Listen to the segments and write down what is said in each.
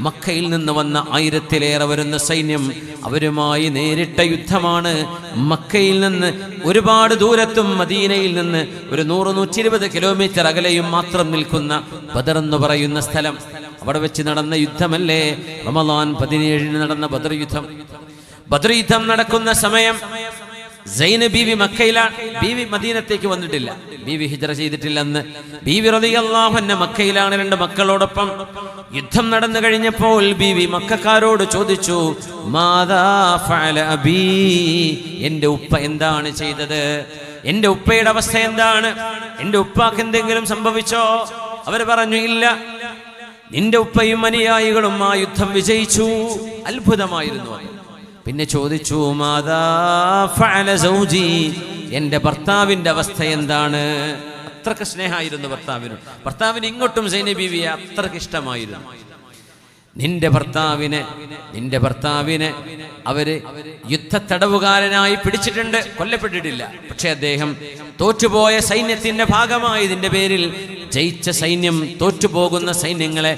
മക്കയിൽ നിന്ന് വന്ന 1000-ലേറെ വരുന്ന സൈന്യം, അവരുമായി നേരിട്ട യുദ്ധമാണ്. മക്കയിൽ നിന്ന് ഒരുപാട് ദൂരത്തും മദീനയിൽ നിന്ന് ഒരു 100-120 കിലോമീറ്റർ അകലെയും മാത്രം നിൽക്കുന്ന ബദർ എന്ന് പറയുന്ന സ്ഥലം. അവിടെ വെച്ച് നടന്ന യുദ്ധമല്ലേ റമളാൻ 17 നടന്ന ബദർ യുദ്ധം. ബദർ യുദ്ധം നടക്കുന്ന സമയം സൈനബ് ബീവി മക്കയിലാണ്. ബീവി മദീനത്തേക്ക് വന്നിട്ടില്ല, ബീവി ഹിജ്റ ചെയ്തിട്ടില്ലെന്ന്. ബീവി റളിയല്ലാഹു അൻഹ മക്കയിലാണ് 2 മക്കളോടൊപ്പം. യുദ്ധം നടന്നു കഴിഞ്ഞപ്പോൾ ബീവി മക്കക്കാരോട് ചോദിച്ചു, മാദാ ഫഅല അബീ, എൻ്റെ ഉപ്പ എന്താണ് ചെയ്തത്? എൻ്റെ ഉപ്പയുടെ അവസ്ഥ എന്താണ്? എൻ്റെ ഉപ്പാക്ക് എന്തെങ്കിലും സംഭവിച്ചോ? അവർ പറഞ്ഞു, ഇല്ല, നിന്റെ ഉപ്പയും അനുയായികളും ആ യുദ്ധം വിജയിച്ചു. അത്ഭുതമായിരുന്നു. പിന്നെ ചോദിച്ചു, മാദാ ഫഅല സൗജി, എൻ്റെ ഭർത്താവിൻ്റെ അവസ്ഥ എന്താണ്? അത്രക്ക് സ്നേഹമായിരുന്നു ഭർത്താവിന് ഇങ്ങോട്ടും സൈനബ് ബീവിയെ അത്രക്ക് ഇഷ്ടമായിരുന്നു. നിന്റെ ഭർത്താവിനെ അവര് യുദ്ധത്തടവുകാരനായി പിടിച്ചിട്ടുണ്ട്, കൊല്ലപ്പെട്ടിട്ടില്ല. പക്ഷെ അദ്ദേഹം തോറ്റുപോയ സൈന്യത്തിന്റെ ഭാഗമായി ഇതിന്റെ പേരിൽ ജയിച്ച സൈന്യം തോറ്റുപോകുന്ന സൈന്യങ്ങളെ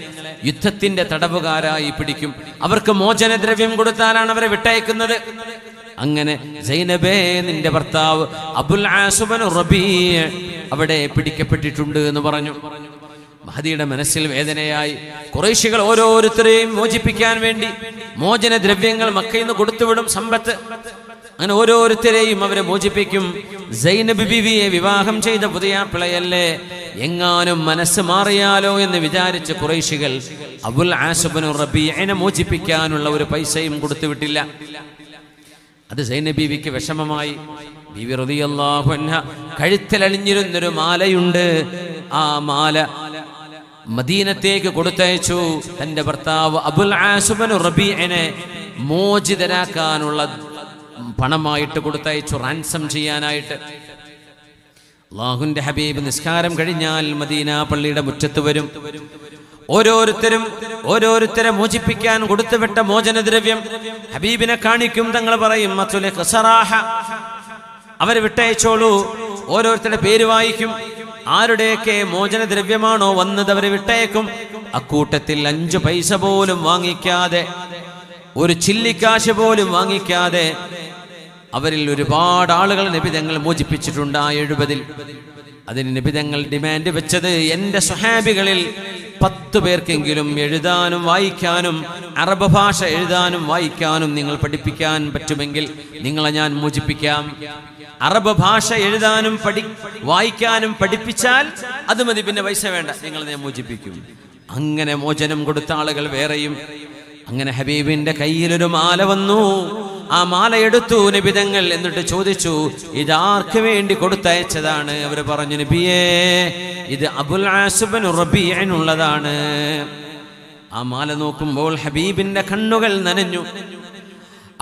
യുദ്ധത്തിന്റെ തടവുകാരായി പിടിക്കും. അവർക്ക് മോചനദ്രവ്യം കൊടുത്താലാണ് അവരെ വിട്ടയക്കുന്നത്. അങ്ങനെ സൈനബേ, നിന്റെ ഭർത്താവ് അബുൽ ആസ് ഇബ്നു റബീഅ അവിടെ പിടിക്കപ്പെട്ടിട്ടുണ്ട് എന്ന് പറഞ്ഞു. മഹദിയുടെ മനസ്സിൽ വേദനയായി. ഖുറൈശികൾ ഓരോരുത്തരെയും മോചിപ്പിക്കാൻ വേണ്ടി മോചനദ്രവ്യങ്ങൾ മക്കയിൽ നിന്ന് കൊടുത്തുവിടും, സമ്പത്ത്. അങ്ങനെ ഓരോരുത്തരെയും അവരെ മോചിപ്പിക്കും. സൈനബ് ബീവിയെ വിവാഹം ചെയ്ത പുതിയ പിളയല്ലേ, എങ്ങാനും മനസ്സ് മാറിയാലോ എന്ന് വിചാരിച്ച് ഖുറൈശികൾ അബുൽ ആസ് ഇബ്നു റബീഅനെ മോചിപ്പിക്കാനുള്ള ഒരു പൈസയും കൊടുത്തുവിട്ടില്ല. അത് സൈനബ് ബീവിക്ക് വിഷമമായി. ബീവി റളിയല്ലാഹു അൻഹ കഴുത്തിൽ അണിഞ്ഞിരുന്നൊരു മാലയുണ്ട്. ആ മാല മദീനത്തേക്ക് കൊടുത്തയച്ചു. തന്റെ ഭർത്താവ് അബുൽ ആസ് ഇബ്നു റബീഅനെ മോചിതരാക്കാനുള്ള പണമായിട്ട് കൊടുത്തയച്ചു, റാൻസം ചെയ്യാനായിട്ട്. അല്ലാഹുവിന്റെ ഹബീബ് നിസ്കാരം കഴിഞ്ഞാൽ മദീന പള്ളിയുടെ മുറ്റത്ത് വരും. ഓരോരുത്തരെ മോചിപ്പിക്കാൻ കൊടുത്തുവിട്ട മോചനദ്രവ്യം ഹബീബിനെ കാണിക്കും. തങ്ങൾ പറയും, അവരെ വിട്ടയച്ചോളൂ. ഓരോരുത്തരുടെ പേര് വായിക്കും. ആരുടെയൊക്കെ മോചനദ്രവ്യമാണോ വന്നത് അവരെ വിട്ടയക്കും. അക്കൂട്ടത്തിൽ 5 പൈസ പോലും വാങ്ങിക്കാതെ, ഒരു ചില്ലിക്കാശ് പോലും വാങ്ങിക്കാതെ അവരിൽ ഒരുപാട് ആളുകൾ നബി തങ്ങൾ മോചിപ്പിച്ചിട്ടുണ്ട്. ആ 70-ൽ അതിന് നബി തങ്ങൾ ഡിമാൻഡ് വെച്ചത്, എൻ്റെ സ്വഹാബികളിൽ 10 പേർക്കെങ്കിലും എഴുതാനും വായിക്കാനും അറബ് ഭാഷ എഴുതാനും വായിക്കാനും നിങ്ങൾ പഠിപ്പിക്കാൻ പറ്റുമെങ്കിൽ നിങ്ങളെ ഞാൻ മോചിപ്പിക്കാം. അറബ് ഭാഷ എഴുതാനും വായിക്കാനും പഠിപ്പിച്ചാൽ അത് മതി, പിന്നെ പൈസ വേണ്ട, നിങ്ങളെ ഞാൻ മോചിപ്പിക്കും. അങ്ങനെ മോചനം കൊടുത്ത ആളുകൾ വേറെയും. അങ്ങനെ ഹബീബിന്റെ കയ്യിലൊരു മാല വന്നു. ആ മാല എടുത്തു നബി തങ്ങൾ. എന്നിട്ട് ചോദിച്ചു, ഇതാർക്ക് വേണ്ടി കൊടുത്തയച്ചതാണ്? അവർ പറഞ്ഞു, നബിയേ, ഇത് അബുൽ ആസ് ഇബ്നു റബീഅനുള്ളതാണ്. ആ മാല നോക്കുമ്പോൾ ഹബീബിന്റെ കണ്ണുകൾ നനഞ്ഞു.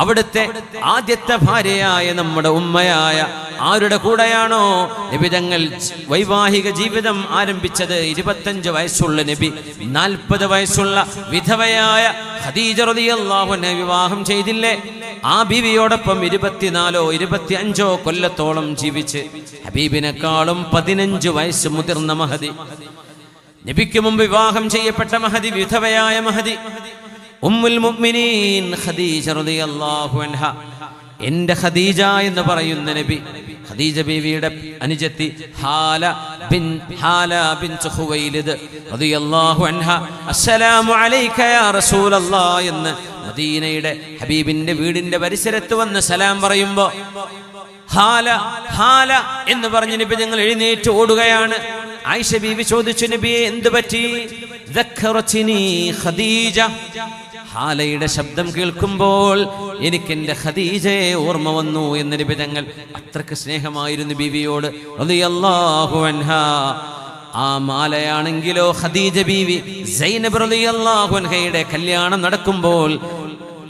അവിടുത്തെ ആദ്യത്തെ ഭാര്യയായ നമ്മുടെ ഉമ്മയായ ആരുടെ കൂടെയാണോ നബി തങ്ങൾ വൈവാഹിക ജീവിതം ആരംഭിച്ചത്, 25 വയസ്സുള്ള നബി 40 വയസ്സുള്ള വിധവയായ ഖദീജ റളിയല്ലാഹു അൻഹ വിവാഹം ചെയ്തില്ലേ? ആ ബീവിയോടൊപ്പം 24 25 കൊല്ലത്തോളം ജീവിച്ച് ഹബീബിനെക്കാളും 15 വയസ്സ് മുതിർന്ന മഹദി, നബിക്ക് മുമ്പ് വിവാഹം ചെയ്യപ്പെട്ട മഹദി, വിധവയായ മഹദി ഉമ്മുൽ മുഅ്മിനീൻ ഖദീജ റളിയല്ലാഹു അൻഹ. എൻ്റെ ഖദീജ എന്ന് പറയുന്ന നബി, ഖദീജ ബീവിയുടെ അനുജത്തി ഹാല ബിൻത് ഖുവൈലിദ് റളിയല്ലാഹു അൻഹ, അസ്സലാമു അലൈക യാ റസൂലല്ലാഹ് എന്ന് മദീനയുടെ ഹബീബിന്റെ വീടിന്റെ പരിസരത്ത് വന്ന് സലാം പറയുമ്പോ ഹാല ഹാല എന്ന് പറഞ്ഞ് നബി ഞങ്ങൾ എഴുന്നേറ്റ് ഓടുകയാണ്. ആയിഷ ബീവി ചോദിച്ചു, നബിയെ എന്ത് പറ്റി? ദക്കറതിനി ഖദീജ, ഹാലയുടെ ശബ്ദം കേൾക്കുമ്പോൾ എനിക്ക് എൻ്റെ ഖദീജയെ ഓർമ്മ വന്നു എന്ന് നബി തങ്ങൾ. അത്രക്ക് സ്നേഹമായിരുന്നു ബീവിയോട് റളിയല്ലാഹു അൻഹാ. ആ മാലയാണെങ്കിലോ ഖദീജ ബീവി സൈനബ് റളിയല്ലാഹു അൻഹയുടെ കല്യാണം നടക്കുമ്പോൾ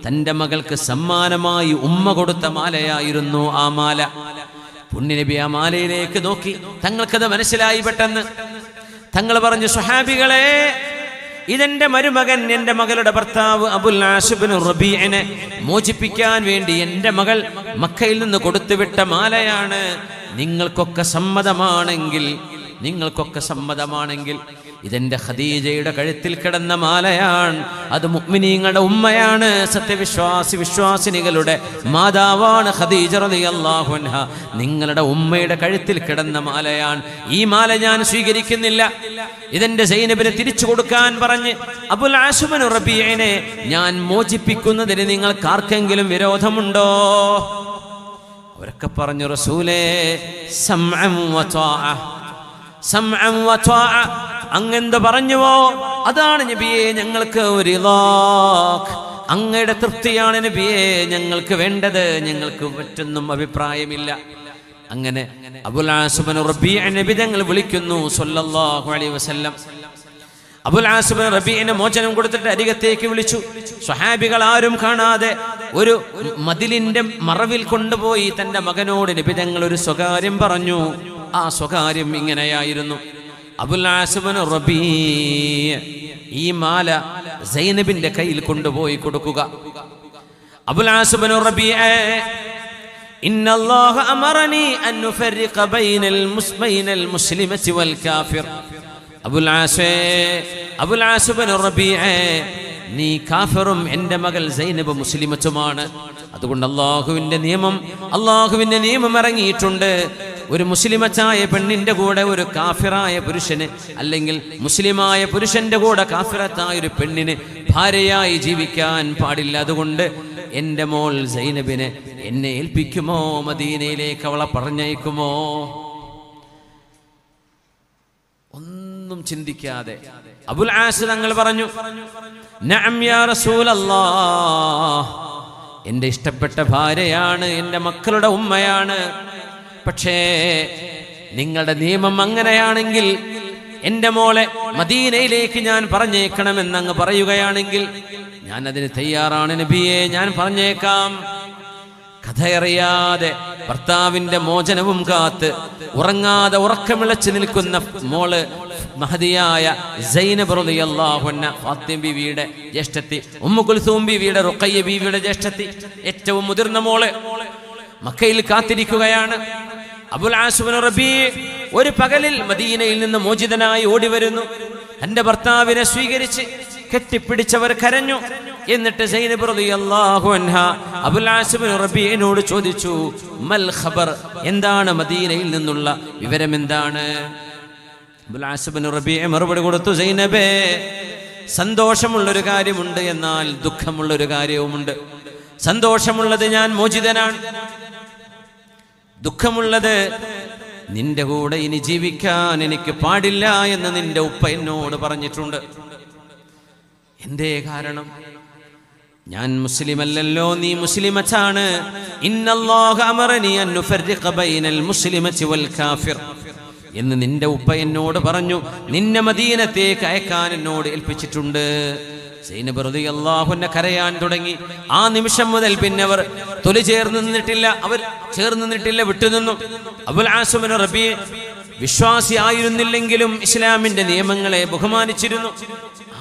തൻ്റെ മകൾക്ക് സമ്മാനമായി ഉമ്മ കൊടുത്ത മാലയായിരുന്നു ആ മാല. പുണ്യനബി ആ മാലയിലേക്ക് നോക്കി. തങ്ങൾക്കത് മനസ്സിലായി പെട്ടെന്ന്. തങ്ങൾ പറഞ്ഞു, സ്വഹാബികളെ, ഇതെന്റെ മരുമകൻ, എൻ്റെ മകളുടെ ഭർത്താവ് അബുൽ ആസ് ഇബ്നു റബീഅനെ മോചിപ്പിക്കാൻ വേണ്ടി എൻ്റെ മകൾ മക്കയിൽ നിന്ന് കൊടുത്തുവിട്ട മാലയാണ്. നിങ്ങൾക്കൊക്കെ സമ്മതമാണെങ്കിൽ ഇതെന്റെ ഖദീജയുടെ കഴുത്തിൽ കിടന്ന മാലയാണ്, അത് മുഅ്മിനീങ്ങളുടെ ഉമ്മയാണ്, വിശ്വാസിനികളുടെ മാതാവാണ് ഖദീജ റളിയല്ലാഹു അൻഹ. നിങ്ങളുടെ ഉമ്മയുടെ കഴുത്തിൽ കിടന്ന മാലയാണ്. ഈ മാല ഞാൻ സ്വീകരിക്കുന്നില്ല, ഇതെന്റെ സൈനബിനെ തിരിച്ചു കൊടുക്കാൻ പറഞ്ഞ് അബുൽ ആസ് ഇബ്നു റബീഇനെ ഞാൻ മോചിപ്പിക്കുന്നതിന് നിങ്ങൾക്ക് ആർക്കെങ്കിലും വിരോധമുണ്ടോ? അവരൊക്കെ പറഞ്ഞു, റസൂലേ സമഅൻ വത്വാഅ, സമഅൻ വത്വാഅ, അങ്ങെന്ത് പറഞ്ഞുവോ അതാണ് നബിയെ ഞങ്ങൾക്ക് ഒരു ഇലാഖ്, അങ്ങയുടെ തൃപ്തിയാണ് നബിയെ ഞങ്ങൾക്ക് വേണ്ടത്, ഞങ്ങൾക്ക് മറ്റൊന്നും അഭിപ്രായമില്ല. അങ്ങനെ അബുൽ ആസ് ഇബ്നു റബീഅ നബി തങ്ങൾ വിളിക്കുന്നു സ്വല്ലല്ലാഹു അലൈഹി വസല്ലം. അബുൽ ആസ് ഇബ്നു റബീഇനെ മോചനം കൊടുത്തിട്ട് അരികത്തേക്ക് വിളിച്ചു. സ്വഹാബികൾ ആരും കാണാതെ ഒരു മതിലിന്റെ മറവിൽ കൊണ്ടുപോയി തന്റെ മകനോട് നബി തങ്ങൾ ഒരു സ്വകാര്യം പറഞ്ഞു. ആ സ്വകാര്യം ഇങ്ങനെയായിരുന്നു, അബുൽ ആസ് ഇബ്നു റബീഅ ഈ മാല സൈനബിന്റെ കയ്യിൽ കൊണ്ടുപോയി കൊടുക്കുക. അബുൽ ആസ് ഇബ്നു റബീഅ ഇന്നല്ലാഹ അമറനി അൻ നുഫർരിഖ ബൈനൽ മുസ്ലിമത്തി വൽ കാഫിർ. അബുൽ ആസ് ഇബ്നു റബീഅ നീ കാഫിറും എൻ്റെ മകൾ സൈനബ് മുസ്ലിമത്തുമാണ്. അതുകൊണ്ട് അള്ളാഹുവിന്റെ നിയമം ഇറങ്ങിയിട്ടുണ്ട്. ഒരു മുസ്ലിമത്തായ പെണ്ണിന്റെ കൂടെ ഒരു കാഫിറായ പുരുഷന്, അല്ലെങ്കിൽ മുസ്ലിമായ പുരുഷന്റെ കൂടെ കാഫിറത്തായ ഒരു പെണ്ണിന് ഭാര്യയായി ജീവിക്കാൻ പാടില്ല. അതുകൊണ്ട് എൻ്റെ മോൾ സൈനബിനെ എന്നെ ഏൽപ്പിക്കുമോ? മദീനയിലേക്ക് അവളെ പറഞ്ഞയക്കുമോ? ഒന്നും ചിന്തിക്കാതെ അബുൽ ആസ് തങ്ങൾ പറഞ്ഞു, നഅം യാ റസൂലല്ലാഹ്, എൻ്റെ ഇഷ്ടപ്പെട്ട ഭാര്യയാണ്, എൻ്റെ മക്കളുടെ ഉമ്മയാണ്. പക്ഷേ നിങ്ങളുടെ നിയമം അങ്ങനെയാണെങ്കിൽ, എൻ്റെ മോളെ മദീനയിലേക്ക് ഞാൻ പറഞ്ഞേക്കണമെന്നങ്ങ് പറയുകയാണെങ്കിൽ ഞാൻ അതിന് തയ്യാറാണ് നബിയെ, ഞാൻ പറഞ്ഞേക്കാം. കഥയറിയാതെ ഭർത്താവിന്റെ മോചനവും കാത്ത് ഉറങ്ങാതെ ഉറക്കമിളച്ചു നിൽക്കുന്ന മോള് മഹദിയായ സൈനബ് റളിയല്ലാഹു അൻഹ, ഫാത്തിമ ബീവിയുടെ ജ്യേഷ്ഠത്തി, ഉമ്മു കുൽസൂം ബീവിയുടെ, റുഖയ്യ ബീവിയുടെ ജ്യേഷ്ഠത്തി, ഏറ്റവും മുതിർന്ന മോള് മക്കയിൽ കാത്തിരിക്കുകയാണ്. അബുൽ ആസ് ഇബ്നു റബീഅ ഒരു പകലിൽ മദീനയിൽ നിന്ന് മോചിതനായി ഓടി വരുന്നു. തന്റെ ഭർത്താവിനെ സ്വീകരിച്ച് കെട്ടിപ്പിടിച്ചവർ കരഞ്ഞു. എന്നിട്ട് സൈനബ് റളിയല്ലാഹു അൻഹ അബുൽ ആസ് ഇബ്നു റബീഅയോട് ചോദിച്ചു, മൽ ഖബർ, എന്താണ് മദീനയിൽ നിന്നുള്ള വിവരം, എന്താണ്? അബുൽ ആസ് ഇബ്നു റബീഅ മറുപടി കൊടുത്തു, സൈനബേ, സന്തോഷമുള്ളൊരു കാര്യമുണ്ട്, എന്നാൽ ദുഃഖമുള്ളൊരു കാര്യവുമുണ്ട്. സന്തോഷമുള്ളത് ഞാൻ മോചിതനാണ്, ദുഃഖമുള്ളത് നിന്റെ കൂടെ ഇനി ജീവിക്കാൻ എനിക്ക് പാടില്ല എന്ന് നിന്റെ ഉപ്പ എന്നോട് പറഞ്ഞിട്ടുണ്ട്. എന്തേ കാരണം? ഞാൻ മുസ്ലിമല്ലല്ലോ, നീ മുസ്ലിമത്താണ്. ഇന്നല്ലാഹ അമറനി അൻ നുഫർരിഖ ബൈനൽ മുസ്ലിമത്തി വൽ കാഫിർ എന്ന് നിന്റെ ഉപ്പ എന്നോട് പറഞ്ഞു. നിന്നെ മദീനത്തേക്ക് അയക്കാൻ എന്നോട് ഏൽപ്പിച്ചിട്ടുണ്ട്. സൈനബ് റളിയല്ലാഹു അൻഹ കരയാൻ തുടങ്ങി. ആ നിമിഷം മുതൽ പിന്നെ അവർ തൊലി ചേർന്ന് നിന്നിട്ടില്ല, വിട്ടുനിന്നു. അബുൽ ആസ് ഇബ്നു റബീഅ വിശ്വാസി ആയിരുന്നില്ലെങ്കിലും ഇസ്ലാമിന്റെ നിയമങ്ങളെ ബഹുമാനിച്ചിരുന്നു,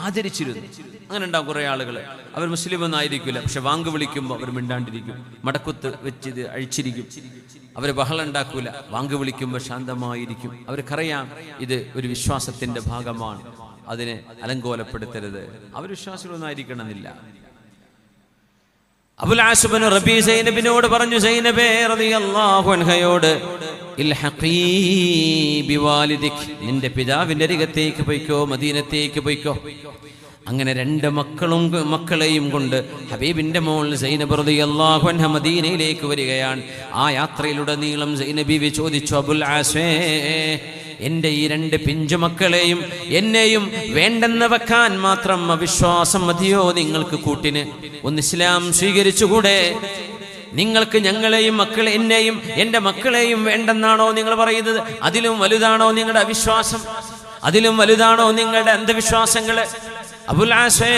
ആദരിച്ചിരുന്നു. അങ്ങനെ ഉണ്ടാവും കുറെ ആളുകൾ, അവർ മുസ്ലിം ഒന്നും ആയിരിക്കില്ല, പക്ഷെ വാങ്ക് വിളിക്കുമ്പോൾ അവർ മിണ്ടാണ്ടിരിക്കും, മടക്കുത്ത് വെച്ച് ഇത് അഴിച്ചിരിക്കും, അവർ ബഹളം ഉണ്ടാക്കൂല. വാങ്ക് വിളിക്കുമ്പോൾ ശാന്തമായിരിക്കും. അവർക്കറിയാം ഇത് ഒരു വിശ്വാസത്തിന്റെ ഭാഗമാണ്, അതിനെ അലങ്കോലപ്പെടുത്തരുത്. അവർ വിശ്വാസികളൊന്നും ആയിരിക്കണമെന്നില്ല. അബുൽ ആസ് ഇബ്നു റബീഅ സൈനബിനോട് പറഞ്ഞു, സൈനബേ റളിയല്ലാഹു അൻഹയോട്, ഇൽഹഖീ ബിവാലിദിക്, നിന്റെ പിതാവിന്റെ അരികത്തേക്ക് പോയിക്കോ, മദീനത്തേക്ക് പോയിക്കോ. അങ്ങനെ രണ്ട് മക്കളെയും കൊണ്ട് ഹബീബിന്റെ മോൾ സൈനബ് റളിയല്ലാഹു അൻഹ മദീനയിലേക്ക് വരികയാണ്. ആ യാത്രയിലുടനീളം സൈനബ് ബീവി ചോദിച്ചു, അബുൽ ആസേ, എൻ്റെ ഈ രണ്ട് പിഞ്ചു മക്കളെയും എന്നെയും വേണ്ടെന്ന് വെക്കാൻ മാത്രം അവിശ്വാസം മതിയോ നിങ്ങൾക്ക് കൂട്ടിന്? ഒന്ന് ഇസ്ലാം സ്വീകരിച്ചുകൂടെ? നിങ്ങൾക്ക് ഞങ്ങളെയും എന്നെയും എൻ്റെ മക്കളെയും വേണ്ടെന്നാണോ നിങ്ങൾ പറയുന്നത്? അതിലും വലുതാണോ നിങ്ങളുടെ അവിശ്വാസം? അതിലും വലുതാണോ നിങ്ങളുടെ അന്ധവിശ്വാസങ്ങള്? അബുൽ ആസേ,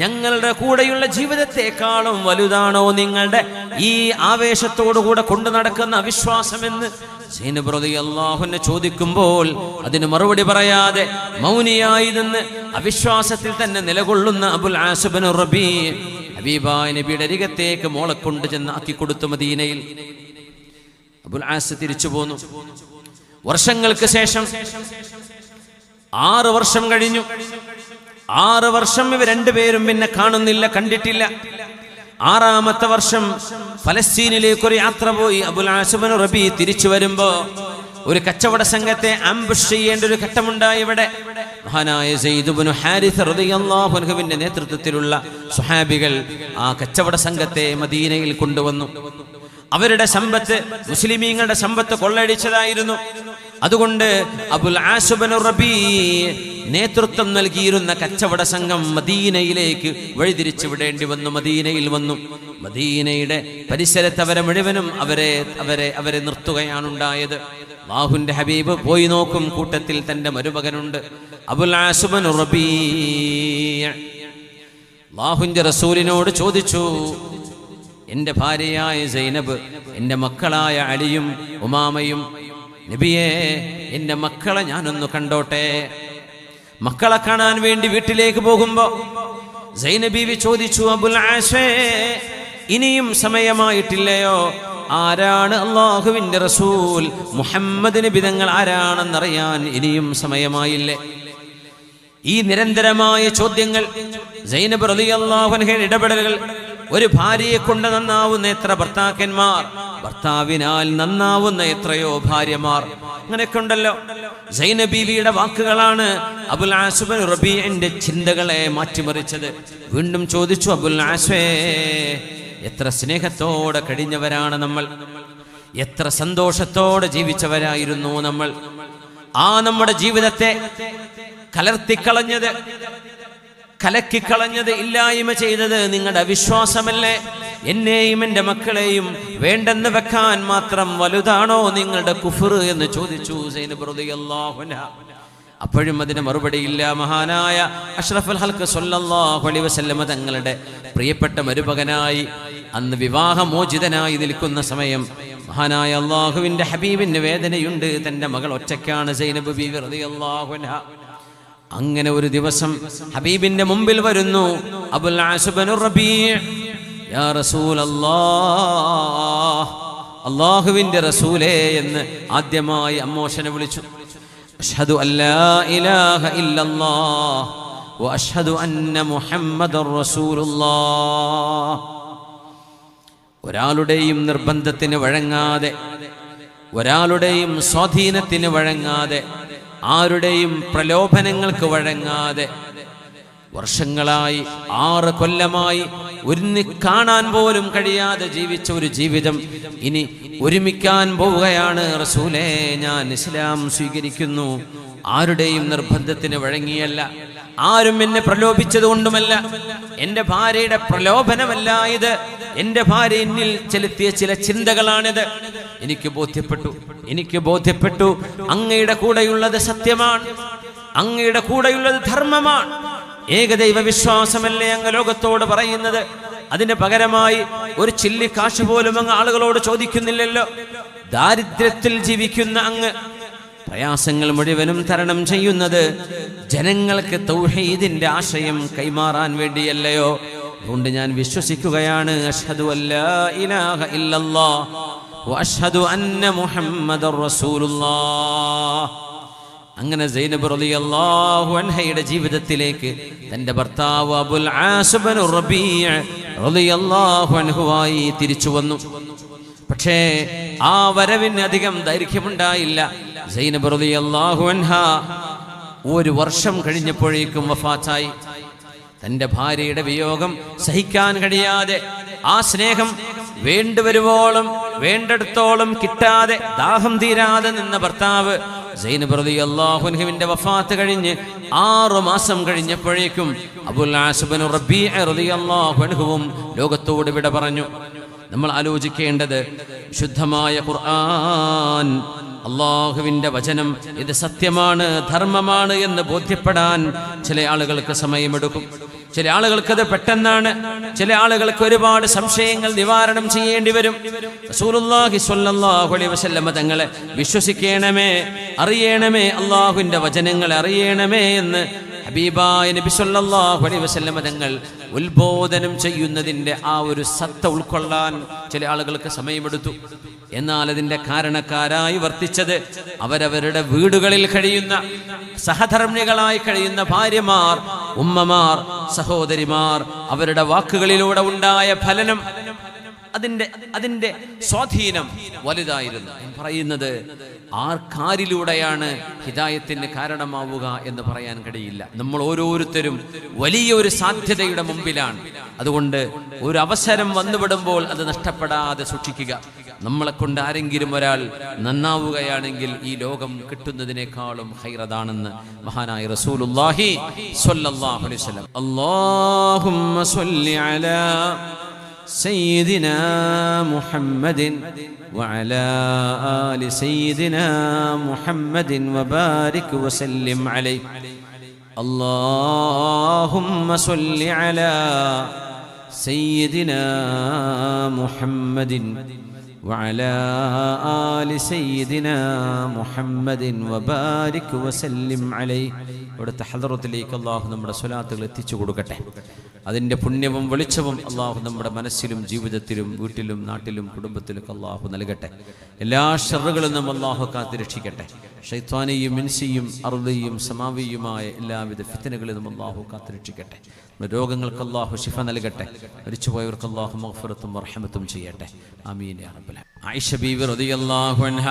ഞങ്ങളുടെ കൂടെയുള്ള ജീവിതത്തെക്കാളും വലുതാണോ നിങ്ങളുടെ ഈ ആവേശത്തോടുകൂടെ കൊണ്ടു നടക്കുന്ന അവിശ്വാസമെന്ന് സൈനബ് റളിയല്ലാഹു അൻഹ ചോദിക്കുമ്പോൾ അതിന് മറുപടി പറയാതെ മൗനിയായി നിന്ന് അവിശ്വാസത്തിൽ തന്നെ നിലകൊള്ളുന്ന അബുൽ ആസ് ഇബ്നു റബീഅ ഹബീബായ നബിയുടെ അരികത്തേക്ക് മോളെ കൊണ്ട് ചെന്ന് ആക്കി കൊടുത്തു മദീനയിൽ. അബുൽ ആസ് തിരിച്ചു പോന്നു. വർഷങ്ങൾക്ക് ശേഷം 6 വർഷം കഴിഞ്ഞു. 6 വർഷം ഇവർ രണ്ടുപേരും പിന്നെ കാണുന്നില്ല, കണ്ടിട്ടില്ല. 6ാമത്തെ വർഷം ഫലസ്തീനിലേക്കൊരു യാത്ര പോയി അബുൽ ആസ് ബിൻ റബീ തിരിച്ചു വരുമ്പോ ഒരു കച്ചവട സംഘത്തെ ആംബുഷ് ചെയ്യേണ്ട ഒരു ഘട്ടമുണ്ടായി. ഇവിടെ മഹാനായ സെയ്ദ് ഇബ്നു ഹാരിസ റളിയല്ലാഹു അൻഹുവിന്റെ നേതൃത്വത്തിലുള്ള സ്വഹാബികൾ ആ കച്ചവട സംഘത്തെ മദീനയിൽ കൊണ്ടുവന്നു. അവരുടെ സമ്പത്ത്, മുസ്ലിമീങ്ങളുടെ സമ്പത്ത് കൊള്ളയടിച്ചതായിരുന്നു. അതുകൊണ്ട് അബുൽ ആസ് ബിൻ റബീ നേതൃത്വം നൽകിയിരുന്ന കച്ചവട സംഘം മദീനയിലേക്ക് വഴിതിരിച്ചു വിടേണ്ടി വന്നു. മദീനയിൽ വന്നു. മദീനയുടെ പരിസരത്ത് അവരെ മുഴുവനും അവരെ നിർത്തുകയാണ് ഉണ്ടായത്. അല്ലാഹുവിന്റെ ഹബീബ് പോയി നോക്കും, കൂട്ടത്തിൽ തന്റെ മരുമകനുണ്ട് അബുൽ ആസ് ബിൻ റബീ. അല്ലാഹുവിന്റെ റസൂലിനോട് ചോദിച്ചു, എന്റെ ഭാര്യയായ സൈനബ്, എന്റെ മക്കളായ അലിയും ഉമാമയും, നബിയേ എന്റെ മക്കളെ ഞാനൊന്ന് കണ്ടോട്ടെ. മക്കളെ കാണാൻ വേണ്ടി വീട്ടിലേക്ക് പോകുമ്പോ സൈനബ് ബീവി ചോദിച്ചു, അബുൽ ആസേ ഇനിയും സമയമായിട്ടില്ലയോ? ആരാണ് അല്ലാഹുവിന്റെ റസൂൽ മുഹമ്മദ് നബി തങ്ങൾ ആരാണെന്നറിയാൻ ഇനിയും സമയമായില്ലേ? ഈ നിരന്തരമായ ചോദ്യങ്ങൾ, സൈനബ് റളിയല്ലാഹു അൻഹയുടെ ഇടപെടലുകൾ. ഒരു ഭാര്യയെ കൊണ്ട് നന്നാവുന്ന എത്ര ഭർത്താക്കന്മാർ, ഭർത്താവിനാൽ നന്നാവുന്ന എത്രയോ ഭാര്യമാർ, അങ്ങനെയൊക്കെ ഉണ്ടല്ലോ. സൈനബ് ബീവിയുടെ വാക്കുകളാണ് അബുൽ ആസ് ബിൻ റബീഇന്റെ ചിന്തകളെ മാറ്റിമറിച്ചത്. വീണ്ടും ചോദിച്ചു, അബുൽ ആസേ എത്ര സ്നേഹത്തോടെ കഴിഞ്ഞവരാണ് നമ്മൾ, എത്ര സന്തോഷത്തോടെ ജീവിച്ചവരായിരുന്നു നമ്മൾ. ആ നമ്മുടെ ജീവിതത്തെ കലർത്തിക്കളഞ്ഞത്, കലക്കിക്കളഞ്ഞത്, ഇല്ലായ്മ ചെയ്തത് നിങ്ങളുടെ അവിശ്വാസമല്ലേ? എന്നെയും എൻ്റെ മക്കളെയും വേണ്ടെന്ന് വെക്കാൻ മാത്രം വലുതാണോ നിങ്ങളുടെ കുഫർ എന്ന് ചോദിച്ചു സൈനബ് റളിയല്ലാഹു അൻഹ. അപ്പോഴും അതിന് മറുപടിയില്ല. മഹാനായ അഷ്റഫുൽ ഹൽഖ് സ്വല്ലല്ലാഹു അലൈഹി വസല്ലമ തങ്ങളുടെ പ്രിയപ്പെട്ട മരുമകനായി അന്ന് വിവാഹമോചിതനായി നിൽക്കുന്ന സമയം മഹാനായ അല്ലാഹുവിന്റെ ഹബീബിന് വേദനയുണ്ട്. തന്റെ മകൾ ഒറ്റയ്ക്കാണ് സൈനബ് ബീവി റളിയല്ലാഹു അൻഹ. അങ്ങനെ ഒരു ദിവസം ഹബീബിന്റെ മുമ്പിൽ വരുന്നു അബുൽ ആസ് ബിൻ റബീ. യാ റസൂലല്ലാഹ്, അല്ലാഹുവിന്റെ റസൂലേ എന്ന് ആദ്യമായി അമ്മോശനെ വിളിച്ചു. അഷ്ഹദു അല്ലാ ഇലാഹ ഇല്ലല്ലാഹ് വ അഷ്ഹദു അന്ന മുഹമ്മദർ റസൂലുള്ളാഹ്. ഒരാളുടെയും നിർബന്ധത്തിന് വഴങ്ങാതെ, ഒരാളുടെയും സ്വാധീനത്തിന് വഴങ്ങാതെ, ആരുടെയും പ്രലോഭനങ്ങൾക്ക് വഴങ്ങാതെ വർഷങ്ങളായി 6 കൊല്ലമായി ഒരുങ്ങി കാണാൻ പോലും കഴിയാതെ ജീവിച്ച ഒരു ജീവിതം ഇനി ഒരുമിക്കാൻ പോവുകയാണ്. റസൂലേ, ഞാൻ ഇസ്ലാം സ്വീകരിക്കുന്നു. ആരുടെയും നിർബന്ധത്തിന് വഴങ്ങിയല്ല, ആരും എന്നെ പ്രലോഭിച്ചതുകൊണ്ടുമല്ല, എൻ്റെ ഭാര്യയുടെ പ്രലോഭനമല്ല ഇത്. എൻ്റെ ഭാര്യ എന്നിൽ ചെലുത്തിയ ചില ചിന്തകളാണിത്. എനിക്ക് ബോധ്യപ്പെട്ടു അങ്ങയുടെ കൂടെയുള്ളത് സത്യമാണ്, അങ്ങയുടെ കൂടെയുള്ളത് ധർമ്മമാണ്. ഏകദൈവ വിശ്വാസമല്ലേ അങ്ങ് ലോകത്തോട് പറയുന്നത്? അതിന് പകരമായി ഒരു ചില്ലി കാശ് പോലും അങ്ങ് ആളുകളോട് ചോദിക്കുന്നില്ലല്ലോ. ദാരിദ്ര്യത്തിൽ ജീവിക്കുന്ന അങ്ങ് പ്രയാസങ്ങൾ മുഴുവനും തരണം ചെയ്യുന്നത് ജനങ്ങൾക്ക് തൗഹീദിന്റെ ആശയം കൈമാറാൻ വേണ്ടിയല്ലയോ? അതുകൊണ്ട് ഞാൻ വിശ്വസിക്കുകയാണ്. അഷ്ഹദു അല്ലാ ഇലാഹ ഇല്ലല്ലാഹ് വ അഷ്ഹദു അന്ന മുഹമ്മദർ റസൂലുള്ളാഹ്. അങ്ങനെ സൈനബ് റളിയല്ലാഹു അൻഹയുടെ ജീവിതത്തിലേക്ക് തന്റെ ഭർത്താവ് അബുൽ ആസ് ബിൻ റബീ റളിയല്ലാഹു അൻഹുവായി തിരിച്ചു വന്നു. പക്ഷേ ആ വരവിന് അധികം ദൈർഘ്യമുണ്ടായില്ല. സൈനബ് റളിയല്ലാഹു അൻഹ 1 വർഷം കഴിഞ്ഞപ്പോഴേക്കും വഫാത്തായി. തന്റെ ഭാര്യയുടെ വിയോഗം സഹിക്കാൻ കഴിയാതെ, ആ സ്നേഹം വേണ്ടുവരുവോളം വേണ്ടിടത്തോളം കിട്ടാതെ, ദാഹം തീരാതെ നിന്ന ഭർത്താവ് സൈനബ് റളിയല്ലാഹു അൻഹുവിന്റെ വഫാത്ത് കഴിഞ്ഞ് 6 മാസം കഴിഞ്ഞപ്പോഴേക്കും അബുൽ ആസ് ബിൻ റബീ റളിയല്ലാഹു അൻഹുവും ലോകത്തോട് വിട പറഞ്ഞു. നമ്മൾ ആലോചിക്കേണ്ടത്, ശുദ്ധമായ ഖുർആൻ, അള്ളാഹുവിന്റെ വചനം ഇത് സത്യമാണ്, ധർമ്മമാണ് എന്ന് ബോധ്യപ്പെടാൻ ചില ആളുകൾക്ക് സമയമെടുക്കും. ചില ആളുകൾക്കത് പെട്ടെന്നാണ്. ചില ആളുകൾക്ക് ഒരുപാട് സംശയങ്ങൾ നിവാരണം ചെയ്യേണ്ടി വരും. റസൂലുള്ളാഹി സ്വല്ലല്ലാഹു അലൈഹി വസല്ലമ തങ്ങളെ വിശ്വസിക്കണമേ, അറിയണമേ, അള്ളാഹുവിന്റെ വചനങ്ങളെ അറിയണമേ എന്ന് ഹബീബായ നബി സല്ലല്ലാഹു അലൈഹി വസല്ലം തങ്ങൾ ഉത്ബോധനം ചെയ്യുന്നതിൻ്റെ ആ ഒരു സത്ത ഉൾക്കൊള്ളാൻ ചില ആളുകൾക്ക് സമയമെടുത്തു. എന്നാൽ അതിൻ്റെ കാരണക്കാരായി വർത്തിച്ചത് അവരവരുടെ വീടുകളിൽ കഴിയുന്ന സഹധർമ്മിണികളായി കഴിയുന്ന ഭാര്യമാർ, ഉമ്മമാർ, സഹോദരിമാർ, അവരുടെ വാക്കുകളിലൂടെ ഉണ്ടായ ഫലനം, അതിന്റെ സ്വാധീനം വലുതായിരുന്നു. പറയുന്നത് ആർക്കാരിലൂടെയാണ് ഹിദായത്തിന് കാരണമാവുക എന്ന് പറയാൻ കഴിയില്ല. നമ്മൾ ഓരോരുത്തരും വലിയൊരു സാധ്യതയുടെ മുമ്പിലാണ്. അതുകൊണ്ട് ഒരു അവസരം വന്നുവിടുമ്പോൾ അത് നഷ്ടപ്പെടാതെ സൂക്ഷിക്കുക. നമ്മളെ കൊണ്ട് ആരെങ്കിലും ഒരാൾ നന്നാവുകയാണെങ്കിൽ ഈ ലോകം കിട്ടുന്നതിനേക്കാളും ഖൈറതാണെന്ന് മഹാനായ റസൂലുള്ളാഹി സ്വല്ലല്ലാഹു അലൈഹി വസല്ലം. അല്ലാഹുമ്മ സ്വല്ലി അലാ سيدنا محمد وعلى آل سيدنا محمد وبارك وسلم عليه. اللهم صل على سيدنا محمد وعلى آل سيدنا محمد وبارك وسلم عليه. ഇവിടുത്തെ ഹദറത്തിലേക്ക് അല്ലാഹു നമ്മുടെ സ്വലാത്തുകൾ എത്തിച്ചു കൊടുക്കട്ടെ. അതിൻ്റെ പുണ്യവും വെളിച്ചവും അല്ലാഹു നമ്മുടെ മനസ്സിലും ജീവിതത്തിലും വീട്ടിലും നാട്ടിലും കുടുംബത്തിലും അല്ലാഹു നൽകട്ടെ. എല്ലാ ശർറുകളിൽ നിന്നും അല്ലാഹു കാത്ത് രക്ഷിക്കട്ടെ. ശൈത്വാനിയും ഇൻസിയും അർദിയും സമാവിയുമായ എല്ലാവിധ ഫിത്നകളിൽ നിന്നും അല്ലാഹു കാത്ത് രക്ഷിക്കട്ടെ. നമ്മുടെ രോഗങ്ങൾക്ക് അല്ലാഹു ശിഫ നൽകട്ടെ. മരിച്ചുപോയവർക്ക് അല്ലാഹു മഗ്ഫിറത്തും റഹ്മത്തും ചെയ്യട്ടെ. ആമീൻ യാ റബ്ബൽ ആലമീൻ. ആയിഷ ബീവി റളിയല്ലാഹു അൻഹ,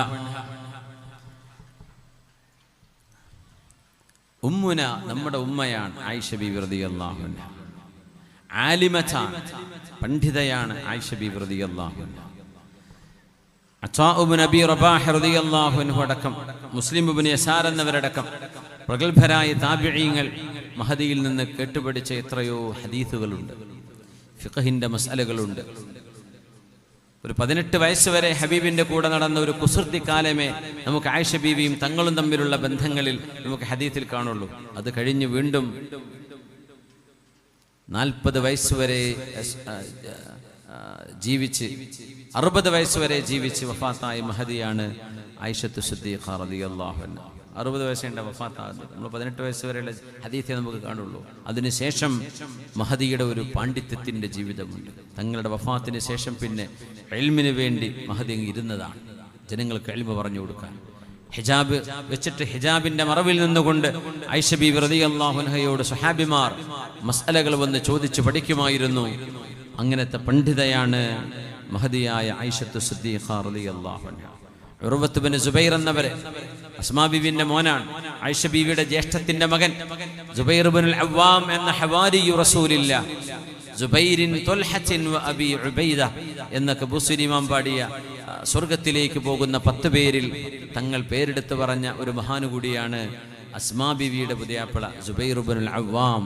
ഉമ്മുന, നമ്മുടെ ഉമ്മയാണ് ആയിഷ ബീവി റളിയല്ലാഹു അൻഹ. ആലിമത്താണ്, പണ്ഡിതയാണ് ആയിഷ ബീവി റളിയല്ലാഹു അൻഹ. അത്വാ ഇബ്നു അബീ റബാഹ് റളിയല്ലാഹു അൻഹു അടക്കം, മുസ്ലിം ഇബ്നു യസാർ എന്നവരടക്കം പ്രഗത്ഭരായ താബിഈങ്ങൾ മഹദിയിൽ നിന്ന് കേട്ടുപഠിച്ച എത്രയോ ഹദീസുകളുണ്ട്, ഫിഖഹിന്റെ മസ്അലകളുണ്ട്. ഒരു 18 വയസ്സ് വരെ ഹബീബിന്റെ കൂടെ നടന്ന ഒരു കുസൃതി കാലമേ നമുക്ക് ആയിഷ ബീവിയും തങ്ങളും തമ്മിലുള്ള ബന്ധങ്ങളിൽ നമുക്ക് ഹദീസിൽ കാണുള്ളൂ. അത് കഴിഞ്ഞ് വീണ്ടും 40 വയസ്സ് വരെ ജീവിച്ച് 60 വയസ്സ് വരെ ജീവിച്ച് വഫാത്തായ മഹദിയാണ് ആയിഷത്തു സിദ്ദീഖ റളിയല്ലാഹു അൻഹ. 60 വയസ്സുണ്ട് വഫാത്താകുന്നത്. നമ്മൾ 18 വയസ്സ് വരെയുള്ള ഹദീസേ നമുക്ക് കാണുള്ളൂ. അതിനുശേഷം മഹദിയുടെ ഒരു പാണ്ഡിത്യത്തിൻ്റെ ജീവിതമുണ്ട്. തങ്ങളുടെ വഫാത്തിന് ശേഷം പിന്നെ ഇൽമിന് വേണ്ടി മഹദി ഇരുന്നതാണ്, ജനങ്ങൾക്ക് ഇൽമ പറഞ്ഞു കൊടുക്കാൻ. ഹിജാബ് വെച്ചിട്ട് ഹിജാബിന്റെ മറവിൽ നിന്നുകൊണ്ട് ആയിഷ ബീവി റളിയല്ലാഹു അൻഹയോട് സ്വഹാബിമാർ മസ്അലകൾ വന്ന് ചോദിച്ചു പഠിക്കുമായിരുന്നു. അങ്ങനത്തെ പണ്ഡിതയാണ് മഹദിയായ ആയിഷത്തു സിദ്ദീഖ റളിയല്ലാഹു അൻഹ. ഉർവത്ത് ബിൻ സുബൈർ എന്നവരെ, അസ്മാ ബീവിന്റെ മോനാണ്, ആയിഷ ബീവിയുടെ ജ്യേഷ്ഠത്തിന്റെ മകൻ സുബൈർ ബിൻ അവ്വാം എന്ന ഹവാരി റസൂലില്ലാഹ്, സുബൈരിൻ തുൽഹത്തിൻ വ അബി ഉബൈദ എന്നൊക്കെ ബുസ്രി ഇമാം പാടിയ സ്വർഗത്തിലേക്ക് പോകുന്ന 10 പേരിൽ തങ്ങൾ പേരെടുത്ത് പറഞ്ഞ ഒരു മഹാനു കൂടിയാണ് അസ്മാ ബീവിയുടെ പുതിയാപ്പിള സുബൈർ ബിൻ അവ്വാം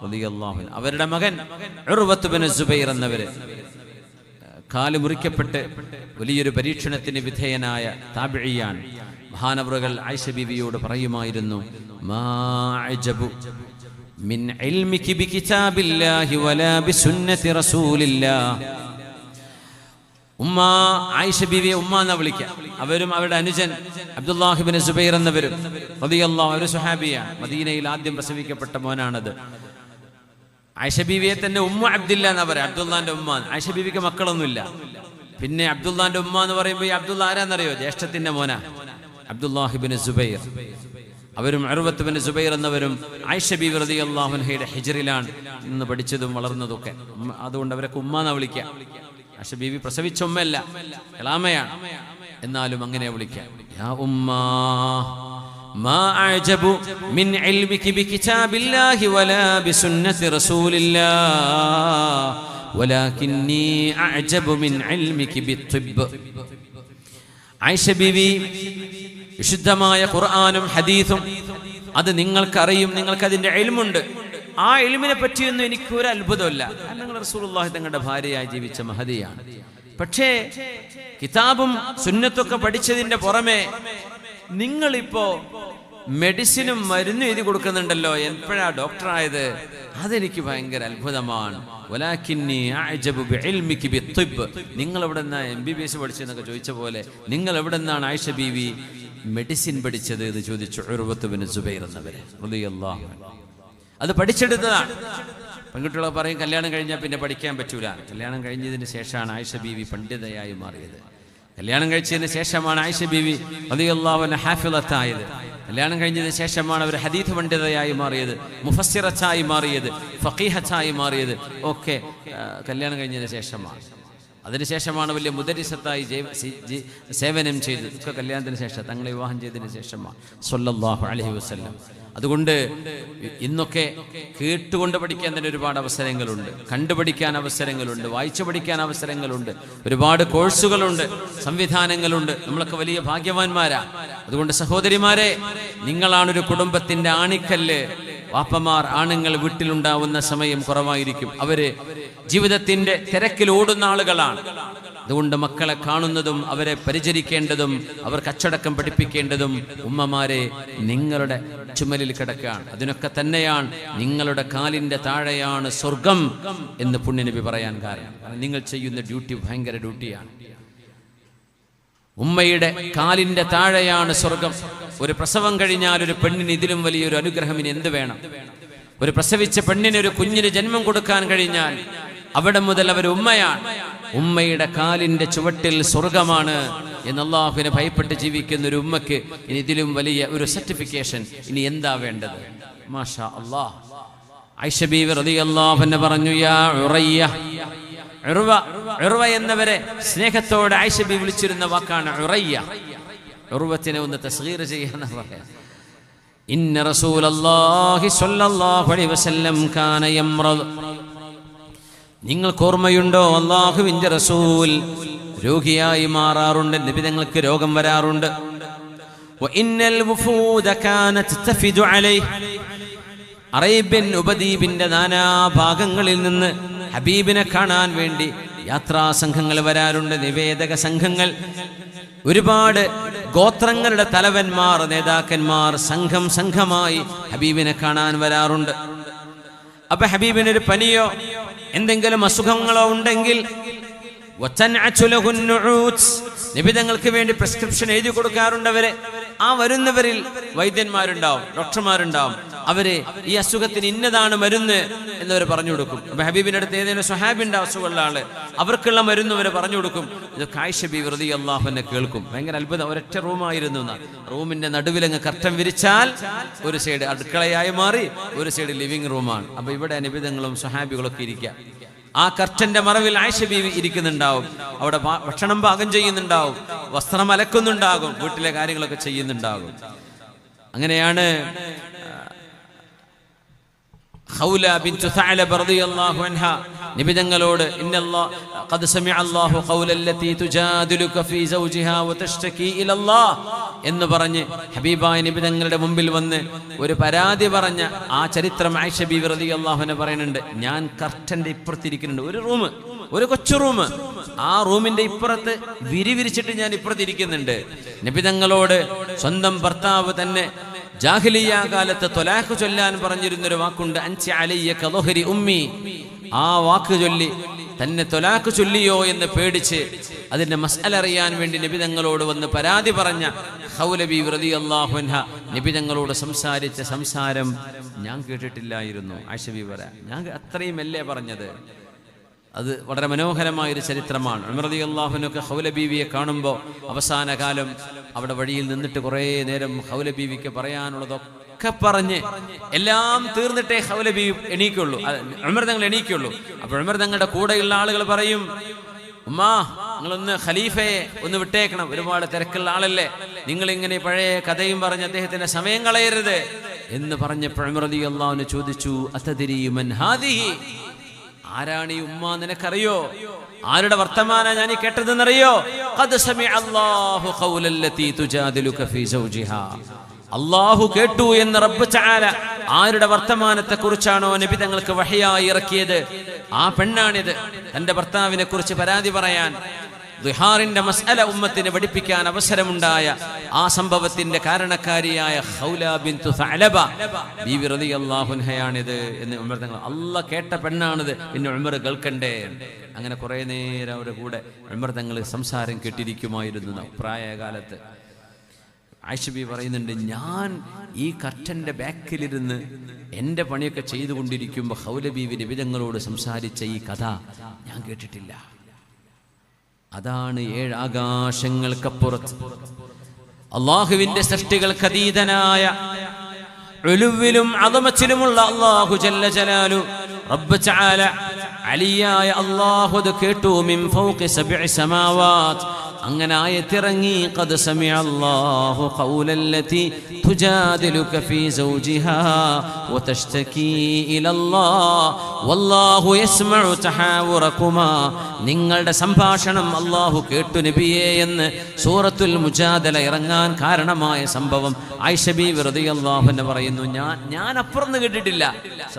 റളിയല്ലാഹു അൻഹു. അവരുടെ മകൻ ഉർവത്ത് ബിൻ സുബൈർ എന്നവര് കാല് മുറിക്കപ്പെട്ട് വലിയൊരു പരീക്ഷണത്തിന് വിധേയനായ താബിഈയാണ്. മഹാനവറുകൾ ആയിഷ ബീവിയോട് പറയുമായിരുന്നു, മാ അജബു മിൻ ഇൽമികി ബികിതാബില്ലാഹി വലാ ബിസുന്നതി റസൂലില്ലാഹ്. ഉമ്മ, ആയിഷ ബീവിയെ ഉമ്മ എന്നാ വിളിക്കുക. അവരും അവരുടെ അനുജൻ അബ്ദുല്ലാഹി ഇബ്നു സുബൈർ എന്നവരും റളിയല്ലാഹു അൻഹു സ്വഹാബിയാണ്. മദീനയിൽ ആദ്യം പ്രസവിക്കപ്പെട്ട മോനാണത്. ആയിഷ ബീവിയെ തന്നെ ഉമ്മ അബ്ദുല്ല എന്നാ പറയാം, അബ്ദുല്ലാന്റെ ഉമ്മ. ആയിഷ ബീവിക്ക് മക്കളൊന്നുമില്ല. പിന്നെ അബ്ദുല്ലാന്റെ ഉമ്മ എന്ന് പറയുമ്പോൾ ഈ അബ്ദുല്ല ആരാന്നറിയോ? ജ്യേഷ്ഠത്തിന്റെ മോന അബ്ദുല്ലാഹി ഇബ്നു സുബൈർ. അവരും ഉർവത്ത് ബിൻ സുബൈർ എന്നവരും ആയിഷ ബീവി റളിയല്ലാഹു അൻഹയുടെ ഹിജ്റിലാണ് നിന്ന് പഠിച്ചതും വളർന്നതൊക്കെ. അതുകൊണ്ട് അവരൊക്കെ ഉമ്മ എന്നാ വിളിക്കുക. ആയിഷ ബീവി പ്രസവിച്ച ഉമ്മയല്ല, ഇളാമയാണ്, എന്നാലും അങ്ങനെ വിളിക്കുക. യാ ഉമ്മാ മാ അഅജബു മിൻ ഇൽമികി ബികിതാബില്ലാഹി വലാ ബിസുന്നതി റസൂലില്ലാഹ് വലാകിന്നി അഅജബു മിൻ ഇൽമികി ബിത്തിബ്. ആയിഷ ബീവി വിശുദ്ധമായ ഖുർആനും ഹദീസും അത് നിങ്ങൾക്കറിയും, നിങ്ങൾക്കതിൻ്റെ ഇൽമുണ്ട്. ആ ഇൽമിനെ പറ്റിയൊന്നും എനിക്ക് ഒരു അത്ഭുതമല്ല. കാരണം റസൂലുള്ളാഹി തങ്ങളുടെ ഭാര്യയായി ജീവിച്ച മഹദിയാണ്. പക്ഷേ കിതാബും സുന്നത്തൊക്കെ പഠിച്ചതിന്റെ പുറമെ നിങ്ങളിപ്പോ മെഡിസിനും മരുന്നും എഴുതി കൊടുക്കുന്നുണ്ടല്ലോ, എപ്പോഴാ ഡോക്ടറായത്? അതെനിക്ക് ഭയങ്കര അത്ഭുതമാണ്. വലാകിന്നി അഅജബു ബിഇൽമികി ബിത്തിബ്. നിങ്ങൾ എവിടെ നിന്നാ MBBS പഠിച്ചതെന്നൊക്കെ ചോദിച്ച പോലെ നിങ്ങൾ എവിടെ നിന്നാണ് ആയിഷ ബീവി മെഡിസിൻ പഠിച്ചത് എന്ന് ചോദിച്ചു ഉർവത്ത് ബിൻ സുബൈർ എന്നവരെ റളിയല്ലാഹു അൻഹു. അത് പഠിച്ചെടുത്തതാണ്. പെൺകുട്ടികളൊക്കെ പറയും കല്യാണം കഴിഞ്ഞാൽ പിന്നെ പഠിക്കാൻ പറ്റൂല. കല്യാണം കഴിഞ്ഞതിന് ശേഷമാണ് ആയിഷ ബീവി പണ്ഡിതയായി മാറിയത്. കല്യാണം കഴിച്ചതിന് ശേഷമാണ് ആയിഷ ബീവി റളിയല്ലാഹു അൻഹ ഹാഫിളത്തായത്. കല്യാണം കഴിഞ്ഞതിന് ശേഷമാണ് അവർ ഹദീസ് പണ്ഡിതയായി മാറിയത്, മുഫസ്സിറത്തായി മാറിയത്, ഫഖീഹത്തായി മാറിയത് ഒക്കെ കല്യാണം കഴിഞ്ഞതിന് ശേഷമാണ്. അതിനുശേഷമാണ് വലിയ മുദരിസത്തായി സേവനം ചെയ്തത്. ഒക്കെ കല്യാണത്തിന് ശേഷം, തങ്ങളെ വിവാഹം ചെയ്തതിന് ശേഷമാണ് സ്വല്ലല്ലാഹു അലൈഹി വസല്ലം. അതുകൊണ്ട് ഇന്നൊക്കെ കേട്ടുകൊണ്ട് പഠിക്കാൻ തന്നെ ഒരുപാട് അവസരങ്ങളുണ്ട്, കണ്ടുപഠിക്കാൻ അവസരങ്ങളുണ്ട്, വായിച്ചു പഠിക്കാൻ അവസരങ്ങളുണ്ട്, ഒരുപാട് കോഴ്സുകളുണ്ട്, സംവിധാനങ്ങളുണ്ട്. നമ്മളൊക്കെ വലിയ ഭാഗ്യവാന്മാരാ. അതുകൊണ്ട് സഹോദരിമാരെ, നിങ്ങളാണൊരു കുടുംബത്തിന്റെ ആണിക്കല്ല്. വാപ്പമാർ, ആണുങ്ങൾ വീട്ടിലുണ്ടാവുന്ന സമയം കുറവായിരിക്കും. അവര് ജീവിതത്തിന്റെ തിരക്കിൽ ഓടുന്ന ആളുകളാണ്. അതുകൊണ്ട് മക്കളെ കാണുന്നതും അവരെ പരിചരിക്കേണ്ടതും അവർക്ക് അച്ചടക്കം പഠിപ്പിക്കേണ്ടതും ഉമ്മമാരെ നിങ്ങളുടെ ചുമലിൽ കിടക്കുകയാണ്. അതിനൊക്കെ തന്നെയാണ് നിങ്ങളുടെ കാലിന്റെ താഴെയാണ് സ്വർഗം എന്ന് പുണ്യനബി പറയാൻ കാരണം. നിങ്ങൾ ചെയ്യുന്ന ഡ്യൂട്ടി ഭയങ്കര ഡ്യൂട്ടിയാണ്. ഉമ്മയുടെ കാലിന്റെ താഴെയാണ് സ്വർഗം. ഒരു പ്രസവം കഴിഞ്ഞാൽ ഒരു പെണ്ണിന് ഇതിലും വലിയൊരു അനുഗ്രഹം ഇനി എന്ത് വേണം? ഒരു പ്രസവിച്ച പെണ്ണിന്, ഒരു കുഞ്ഞിന് ജന്മം കൊടുക്കാൻ കഴിഞ്ഞാൽ അവിടെ മുതൽ അവർ ഉമ്മയാണ്. ഉമ്മയുടെ കാലിന്റെ ചുവട്ടിൽ സ്വർഗമാണ് എന്ന് അല്ലാഹുവിനെ ഭയപ്പെട്ട് ജീവിക്കുന്ന ഒരു ഉമ്മക്ക് ഇനി ഇതിലും വലിയ ഒരു സർട്ടിഫിക്കേഷൻ ഇനി എന്താ വേണ്ടത്? മാഷാ അല്ലാഹ്. ആയിഷ ബീവി റളിയല്ലാഹു അൻഹ പറഞ്ഞു, യാ ഉറയ്യ. ഉർവ എന്നവരെ സ്നേഹത്തോടെ ആയിഷ ബീവി വിളിച്ചിരുന്ന വാക്കാണ് ഉറയ്യ. ഉർവത്തിനെ ഒന്ന് തസ്ഗീർ ചെയ്യാന്ന് പറയാം. ഇന്ന റസൂലല്ലാഹി സ്വല്ലല്ലാഹു അലൈഹി വസല്ലം കാന യംറദ്. നിങ്ങൾക്ക് ഓർമ്മയുണ്ടോ, അല്ലാഹുവിന്റെ റസൂൽ രോഗിയായി മാറാറുണ്ട്, നബി തങ്ങൾക്ക് രോഗം വരാറുണ്ട്. വഇന്നൽ വുഫൂദ കാനത് തഫിദു അലൈഹി. അറേബ്യൻ ഉപദ്വീപിന്റെ നാനാഭാഗങ്ങളിൽ നിന്ന് ഹബീബിനെ കാണാൻ വേണ്ടി യാത്രാ സംഘങ്ങൾ വരാറുണ്ട്, നിവേദക സംഘങ്ങൾ. ഒരുപാട് ഗോത്രങ്ങളുടെ തലവന്മാർ, നേതാക്കന്മാർ സംഘമായി ഹബീബിനെ കാണാൻ വരാറുണ്ട്. അപ്പൊ ഹബീബിനൊരു പനിയോ എന്തെങ്കിലും അസുഖങ്ങളോ ഉണ്ടെങ്കിൽ നിബിതങ്ങൾക്ക് വേണ്ടി പ്രിസ്ക്രിപ്ഷൻ എഴുതി കൊടുക്കാറുണ്ട് അവരെ. ആ വരുന്നവരിൽ വൈദ്യന്മാരുണ്ടാവും, ഡോക്ടർമാരുണ്ടാവും. അവര് ഈ അസുഖത്തിന് ഇന്നതാണ് മരുന്ന് എന്നവർ പറഞ്ഞു കൊടുക്കും. അപ്പൊ ഹബീബിന്റെ അടുത്ത് ഏതെങ്കിലും സ്വഹാബിന്റെ അസുഖമുള്ള ആള്, അവർക്കുള്ള മരുന്ന് അവര് പറഞ്ഞു കൊടുക്കും. ഇത് ആയിഷ ബീവി റളിയല്ലാഹു അൻഹ കേൾക്കും. ഭയങ്കര അത്ഭുതം. ഒരൊറ്റ റൂമായിരുന്നു. റൂമിന്റെ നടുവിലങ്ങ് കർട്ടൻ വിരിച്ചാൽ ഒരു സൈഡ് അടുക്കളയായി മാറി, ഒരു സൈഡ് ലിവിംഗ് റൂമാണ്. അപ്പൊ ഇവിടെ നിബിതങ്ങളും സ്വഹാബികളൊക്കെ ഇരിക്കുക. ആ കർട്ടന്റെ മറവിൽ ആയിഷ ബീവി ഇരിക്കുന്നുണ്ടാവും. അവിടെ ഭക്ഷണം പാകം ചെയ്യുന്നുണ്ടാവും, വസ്ത്രം അലക്കുന്നുണ്ടാകും, വീട്ടിലെ കാര്യങ്ങളൊക്കെ ചെയ്യുന്നുണ്ടാകും. അങ്ങനെയാണ് ഖൗല ബിൻതു സഅലബ റളിയല്ലാഹു അൻഹ നിബിതങ്ങളോട് ഖദ് സമിഅ അല്ലാഹു ഖൗലല്ലതി തുജാദിലുക ഫീ സൗജിഹാ വതഷ്തകി ഇലല്ലാഹ് എന്ന് പറഞ്ഞ് ഹബീബായ നിബിതങ്ങളുടെ മുമ്പിൽ വന്ന് ഒരു പരാതി പറഞ്ഞ ആ ചരിത്രം ആയിഷ ബീവി റളിയല്ലാഹു അൻഹ പറയുന്നുണ്ട്. ഞാൻ കർട്ടന്റെ ഇപ്പുറത്തിരിക്കുന്നുണ്ട്, ഒരു റൂം, ഒരു കൊച്ചു റൂം. ആ റൂമിന്റെ ഇപ്പുറത്ത് വിരിച്ചിട്ട് ഞാൻ ഇപ്പുറത്തിരിക്കുന്നുണ്ട്. നബിതങ്ങളോട് സ്വന്തം ഭർത്താവ് തന്നെ ജാഹിലിയ്യ കാലത്ത് ത്വലാഖ് ചൊല്ലാൻ പറഞ്ഞിരുന്നൊരു വാക്കുണ്ട്, അൻസി അലയ്യ കദഹരി ഉമ്മി. ആ വാക്ക് ചൊല്ലി തന്നെ ത്വലാഖ് ചൊല്ലിയോ എന്ന് പേടിച്ച് അതിന്റെ മസ്അല അറിയാൻ വേണ്ടി നബിതങ്ങളോട് വന്ന് പരാതി പറഞ്ഞ ഖൗല ബീവി റളിയല്ലാഹു അൻഹ നബിതങ്ങളോട് സംസാരിച്ച സംസാരം ഞാൻ കേട്ടിട്ടില്ലായിരുന്നു. ആയിഷ ബീവി പറയാ, ഞാൻ അത്രയും അല്ലേ പറഞ്ഞത്. അത് വളരെ മനോഹരമായൊരു ചരിത്രമാണ്. ഉമർ റളിയല്ലാഹു അൻഹു ഖൗല ബീവിയെ കാണുമ്പോൾ അവസാന കാലം അവിടെ വഴിയിൽ നിന്നിട്ട് കുറേ നേരം ഖൗല ബീവിക്ക് പറയാനുള്ളതൊക്കെ പറഞ്ഞ് എല്ലാം തീർന്നിട്ടേ ഖൗല ബീവി എണീക്കുള്ളൂ, ഉമർ തങ്ങൾ എണീക്കുള്ളൂ. അപ്പോൾ ഉമർ തങ്ങളുടെ കൂടെയുള്ള ആളുകൾ പറയും, ഉമ്മാ നിങ്ങളൊന്ന് ഖലീഫയെ ഒന്ന് വിട്ടേക്കണം, ഒരുപാട് തിരക്കുള്ള ആളല്ലേ, നിങ്ങളിങ്ങനെ പഴയ കഥയും പറഞ്ഞ് അദ്ദേഹത്തിന്റെ സമയം കളയരുത് എന്ന് പറഞ്ഞപ്പോൾ ഉമർ റളിയല്ലാഹു അൻഹു ചോദിച്ചു, അതദരി മൻ ഹാദിഹി, ആരാണ് ഈ ഉമ്മ, നിനക്കറിയോ? ആരുടെ വർത്തമാനാ ഞാൻ ഈ കേട്ടതെന്നറിയോ? ഖദ് സമിഅ അല്ലാഹു ഖൗലല്ലതി തുജാദിലുക ഫീ സൗജിഹാ. അല്ലാഹു കേട്ടു എന്ന് റബ്ബ് തആല ആരുടെ വർത്തമാനത്തെ കുറിച്ചാണോ നബി തങ്ങൾക്ക് വഹയായി ഇറക്കിയത്, ആ പെണ്ണാണിത്. തന്റെ ഭർത്താവിനെ കുറിച്ച് പരാതി പറയാൻ ദുഹാറിന്റെ മസ്അല ഉമ്മത്തിനെ പഠിപ്പിക്കാൻ അവസരമുണ്ടായ ആ സംഭവത്തിന്റെ കാരണക്കാരിയായ ഖൗല ബിൻതു സഅലബ ബീവി റളിയല്ലാഹു അൻഹയാണിത് എന്ന് ഉമർ തങ്ങൾ, അല്ലാഹ് കേട്ട പെണ്ണാണിത്, പിന്നെ ഉമർ കേൾക്കണ്ടേ? അങ്ങനെ കുറെ നേരം അവരുടെ കൂടെ ഉമർ തങ്ങൾ സംസാരം കേട്ടിരിക്കുമായിരുന്നു പ്രായകാലത്ത്. ആയിഷ ബീവി പറയുന്നുണ്ട്, ഞാൻ ഈ കർട്ടൻ്റെ ബാക്കിലിരുന്ന് എൻ്റെ പണിയൊക്കെ ചെയ്തുകൊണ്ടിരിക്കുമ്പോൾ ഖൗല ബീവി നബി തങ്ങളോട് സംസാരിച്ച ഈ കഥ ഞാൻ കേട്ടിട്ടില്ല. അതാണ് 7 ആകാശങ്ങൾക്കപ്പുറത്ത് അള്ളാഹുവിൻ്റെ സൃഷ്ടികൾക്ക് അതീതനായ ഉലുവിലും അദമത്തിലുമുള്ള അല്ലാഹു ജല്ല ജലാലു റബ്ബ് തആല അലിയായ അല്ലാഹു അത് കേട്ടു. മിൻ ഫൗഖി 7 സമാവാത്, അങ്ങനെ ആയത്തിറങ്ങി. ഖദ് സമിഅ അല്ലാഹു ഖൗലല്ലതി തുജാദിലുക ഫീ സൗജിഹാ വതഷ്തകീ ഇലല്ലാഹ് വല്ലാഹു യസ്മഉ തഹാവുറകുമാ. നിങ്ങളുടെ സംഭാഷണം അല്ലാഹു കേട്ടു നബിയേ എന്ന് സൂറത്തുൽ മുജാദല ഇറങ്ങാൻ കാരണമായ സംഭവം ആയിഷ ബീവി റളിയല്ലാഹു അൻഹ പറയുന്നു. ഞാൻ അപ്പുറന്ന് കേട്ടിട്ടില്ല,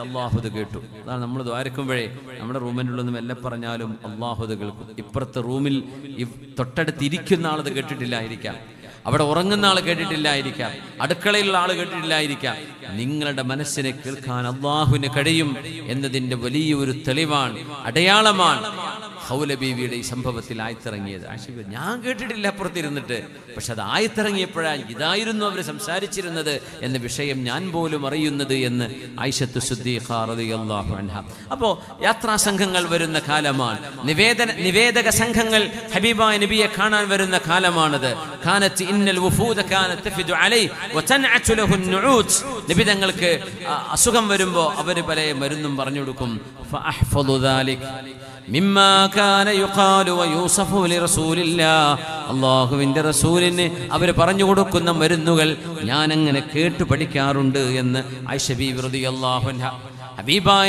അല്ലാഹു അത് കേട്ടു. അതാണ് നമ്മൾ ദ്വാരക്കുമ്പോഴേ നമ്മുടെ റൂമിനുള്ളൊന്നും എല്ലാം പറഞ്ഞാലും അല്ലാഹു അത് കേൾക്കും. ഇപ്പുറത്തെ റൂമിൽ തൊട്ടടുത്തിരിക്കുന്ന ആളത് കേട്ടിട്ടില്ലായിരിക്കാം, അവിടെ ഉറങ്ങുന്ന ആൾ കേട്ടിട്ടില്ലായിരിക്കാം, അടുക്കളയിലുള്ള ആൾ കേട്ടിട്ടില്ലായിരിക്കാം. നിങ്ങളുടെ മനസ്സിനെ കേൾക്കാൻ അല്ലാഹുവിന് കഴിയും എന്നതിൻ്റെ വലിയൊരു തെളിവാണ്, അടയാളമാണ് ഖൗല ബീവിയുടെ ഈ സംഭവത്തിൽ ആയത്തിറങ്ങിയത്. ഞാൻ കേട്ടിട്ടില്ല അപ്പുറത്തിരുന്നിട്ട്, പക്ഷെ അത് ആയത്തിറങ്ങിയപ്പോഴാണ് ഇതായിരുന്നു അവർ സംസാരിച്ചിരുന്നത് എന്ന വിഷയം ഞാൻ പോലും അറിയുന്നത് എന്ന് ആയിഷത്തു സിദ്ദീഖ റളിയല്ലാഹു അൻഹ. അപ്പോൾ യാത്രാ സംഘങ്ങൾ വരുന്ന കാലമാണ്, നിവേദക സംഘങ്ങൾ ഹബീബായ നബിയെ കാണാൻ വരുന്ന കാലമാണത്. കാനത്ത് ഇന്നൽ വുഫൂദ കാനത്ത് തഫിദു അലൈഹി വതൻഅതു ലഹു നുഊത്. നബി തങ്ങൾക്ക് അസുഖം വരുമ്പോൾ അവർ പല മരുന്നും പറഞ്ഞു കൊടുക്കും. ഫഅഹ്ഫദു ദാലിക് മിമ്മാ കാന യുഖാലു വയൂസഫു ലിറസൂലില്ലാഹ്. അല്ലാഹുവിൻ്റെ റസൂലിന് അവർ പറഞ്ഞു കൊടുക്കുന്ന മരുന്നുകൾ ഞാൻ അങ്ങനെ കേട്ടു പഠിക്കാറുണ്ട് എന്ന് ആയിഷ ബീവി റളിയല്ലാഹു അൻഹ. ഹബീബായ